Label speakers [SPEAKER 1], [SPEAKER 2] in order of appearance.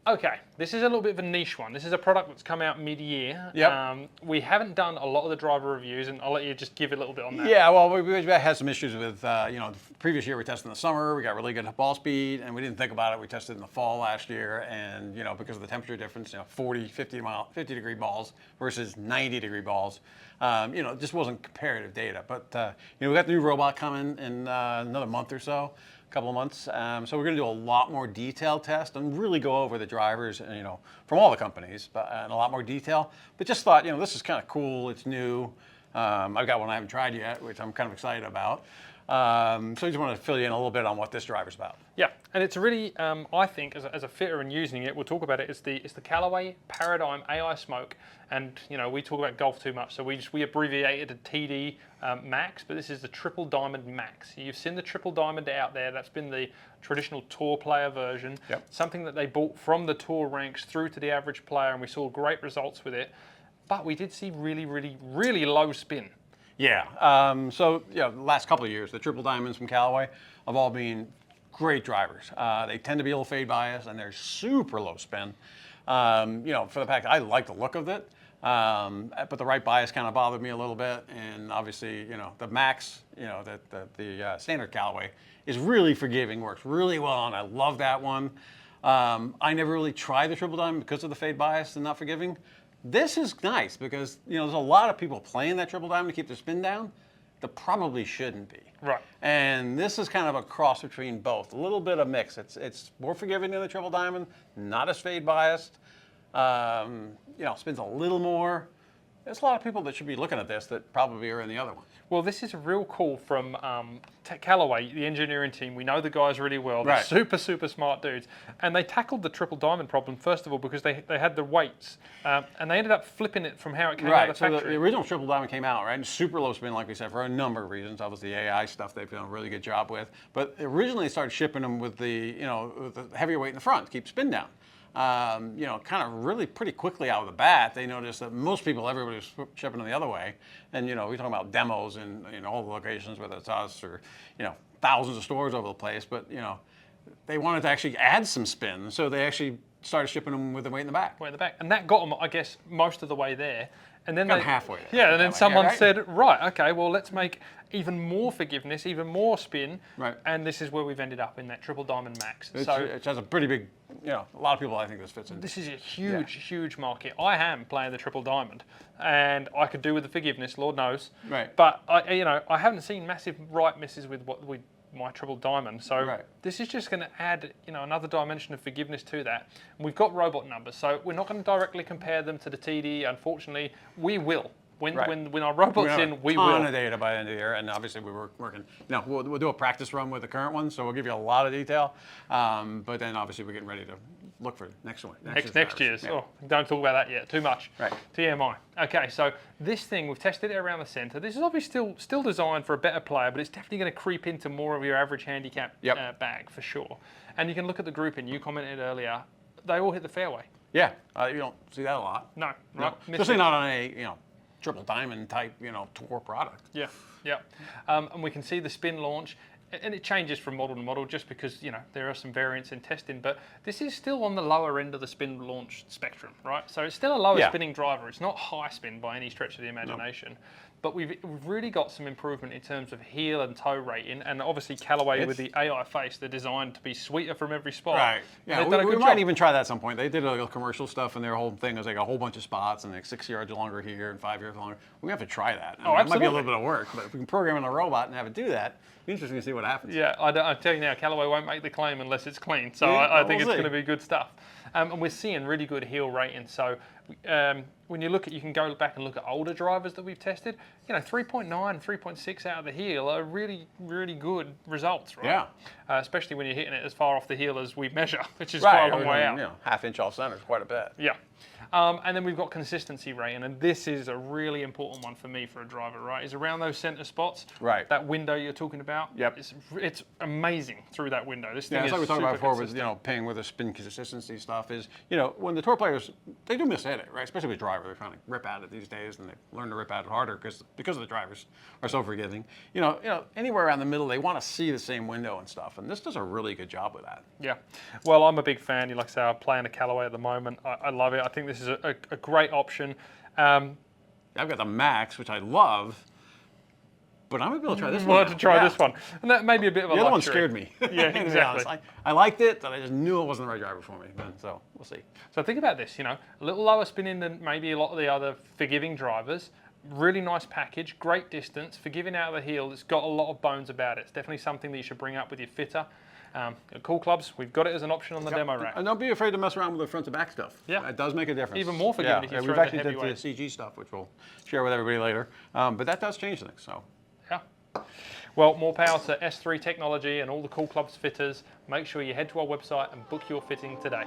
[SPEAKER 1] Okay, this is a little bit of a niche one. This is a product that's come out mid-year.
[SPEAKER 2] Yep.
[SPEAKER 1] We haven't done a lot of the driver reviews, and I'll let you just give a little bit on that.
[SPEAKER 2] Yeah, well, we had some issues with, the previous year we tested in the summer, we got really good ball speed, and we didn't think about it. We tested in the fall last year, and, because of the temperature difference, 40, 50-degree balls versus 90-degree balls, it just wasn't comparative data. But, we got the new robot coming in another month or so. Couple of months. So we're going to do a lot more detailed test and really go over the drivers, from all the companies, but in a lot more detail. But just thought, this is kind of cool. It's new. I've got one I haven't tried yet, which I'm kind of excited about. So I just want to fill you in a little bit on what this driver's about.
[SPEAKER 1] Yeah, and it's really, I think, as a fitter and using it, we'll talk about it. It's the Callaway Paradigm A.iSmoke, and we talk about golf too much, so we abbreviated to TD Max, but this is the Triple Diamond Max. You've seen the Triple Diamond out there. That's been the traditional tour player version. Yep. Something that they bought from the tour ranks through to the average player, and we saw great results with it. But we did see really, really, really low spin.
[SPEAKER 2] Yeah. The last couple of years, the Triple Diamonds from Callaway have all been great drivers. They tend to be a little fade biased, and they're super low spin. For the fact I like the look of it, but the right bias kind of bothered me a little bit. And obviously, the Max, the standard Callaway is really forgiving, works really well, and I love that one. I never really tried the Triple Diamond because of the fade bias and not forgiving. This is nice because, there's a lot of people playing that Triple Diamond to keep their spin down that probably shouldn't be.
[SPEAKER 1] Right.
[SPEAKER 2] And this is kind of a cross between both, a little bit of mix. It's more forgiving than the Triple Diamond, not as fade biased, spins a little more. There's a lot of people that should be looking at this that probably are in the other one.
[SPEAKER 1] Well, this is a real call from Callaway, the engineering team. We know the guys really well. They're super, super smart dudes. And they tackled the Triple Diamond problem, first of all, because they had the weights. And they ended up flipping it from how it came out of the factory.
[SPEAKER 2] So the original Triple Diamond came out, right? Super low spin, like we said, for a number of reasons. Obviously, the AI stuff they've done a really good job with. But originally, they started shipping them with the heavier weight in the front to keep spin down. Kind of really pretty quickly out of the bat, they noticed that everybody was shipping them the other way. And, we're talking about demos in all the locations, whether it's us or, thousands of stores over the place. But, they wanted to actually add some spin. So they actually started shipping them with the weight in the back.
[SPEAKER 1] Weight in the back. And that got them, I guess, most of the way there. And then
[SPEAKER 2] halfway there.
[SPEAKER 1] Yeah, and then someone said, right, okay, well, let's make even more forgiveness, even more spin.
[SPEAKER 2] Right.
[SPEAKER 1] And this is where we've ended up in that Triple Diamond Max.
[SPEAKER 2] It has a pretty big, a lot of people I think this fits in.
[SPEAKER 1] This is a huge, huge market. I am playing the Triple Diamond, and I could do with the forgiveness, Lord knows.
[SPEAKER 2] Right.
[SPEAKER 1] But I haven't seen massive right misses with my Triple Diamond. So this is just going to add, another dimension of forgiveness to that. And we've got robot numbers, so we're not going to directly compare them to the TD. Unfortunately, we will. When our robots we will.
[SPEAKER 2] We have a ton of data by the end of the year, and obviously we were working. We'll do a practice run with the current one, so we'll give you a lot of detail. But then obviously we're getting ready to look for next one.
[SPEAKER 1] Next year's. Yeah. Oh, don't talk about that yet. Too much.
[SPEAKER 2] Right.
[SPEAKER 1] TMI. Okay, so this thing, we've tested it around the centre. This is obviously still designed for a better player, but it's definitely going to creep into more of your average handicap bag for sure. And you can look at the grouping. You commented earlier. They all hit the fairway.
[SPEAKER 2] Yeah, you don't see that a lot.
[SPEAKER 1] No, right.
[SPEAKER 2] No. Especially not on a Triple Diamond type tour product.
[SPEAKER 1] Yeah. And we can see the spin launch. And it changes from model to model just because, there are some variants in testing, but this is still on the lower end of the spin launch spectrum, right? So it's still a lower spinning driver. It's not high spin by any stretch of the imagination. No. But we've really got some improvement in terms of heel and toe rating, and obviously Callaway with the AI face, they're designed to be sweeter from every spot.
[SPEAKER 2] Right. Yeah, we might even try that at some point. They did a commercial stuff, and their whole thing was like a whole bunch of spots, and like 6 yards longer here and 5 yards longer. We have to try that. It might be a little bit of work, but if we can program in a robot and have it do that, it'd be interesting to see what happens.
[SPEAKER 1] Yeah, I tell you now, Callaway won't make the claim unless it's clean. So I think it's going to be good stuff. And we're seeing really good heel rating. So when you look at, you can go back and look at older drivers that we've tested. 3.9, 3.6 out of the heel are really, really good results, right?
[SPEAKER 2] Yeah.
[SPEAKER 1] Especially when you're hitting it as far off the heel as we measure, which is quite a long way out.
[SPEAKER 2] Half inch off center is quite a bit.
[SPEAKER 1] Yeah. And then we've got consistency rating, and this is a really important one for me for a driver, right? Is around those center spots. Right. That window you're talking about.
[SPEAKER 2] Yep.
[SPEAKER 1] It's amazing through that window. This thing
[SPEAKER 2] it's
[SPEAKER 1] is
[SPEAKER 2] like we talked about before
[SPEAKER 1] consistent.
[SPEAKER 2] with paying with the spin consistency stuff is when the tour players they do miss hit it, right? Especially with driver, they're trying to rip at it these days, and they learn to rip at it harder because the drivers are so forgiving. Anywhere around the middle, they want to see the same window and stuff, and this does a really good job with that.
[SPEAKER 1] Yeah, well, I'm a big fan. Like I say, I'm playing a Callaway at the moment. I love it. I think this is a great option.
[SPEAKER 2] I've got the Max, which I love, but I'm gonna be able to try this one.
[SPEAKER 1] Wanted to try this one, and that may be a bit of a
[SPEAKER 2] The other one
[SPEAKER 1] luxury.
[SPEAKER 2] scared me.
[SPEAKER 1] Yeah, exactly.
[SPEAKER 2] I liked it, but I just knew it wasn't the right driver for me. So we'll see.
[SPEAKER 1] So think about this, a little lower spinning than maybe a lot of the other forgiving drivers. Really nice package, great distance, forgiving out of the heel. It's got a lot of bones about it. It's definitely something that you should bring up with your fitter. At Cool Clubs, we've got it as an option on the demo rack.
[SPEAKER 2] And don't be afraid to mess around with the front to back stuff.
[SPEAKER 1] Yeah.
[SPEAKER 2] It does make a difference.
[SPEAKER 1] Even more forgiving if you throw
[SPEAKER 2] we've
[SPEAKER 1] the
[SPEAKER 2] actually did the
[SPEAKER 1] heavyweight.
[SPEAKER 2] CG stuff, which we'll share with everybody later. But that does change things. So.
[SPEAKER 1] Yeah. Well, more power to S3 Technology and all the Cool Clubs fitters. Make sure you head to our website and book your fitting today.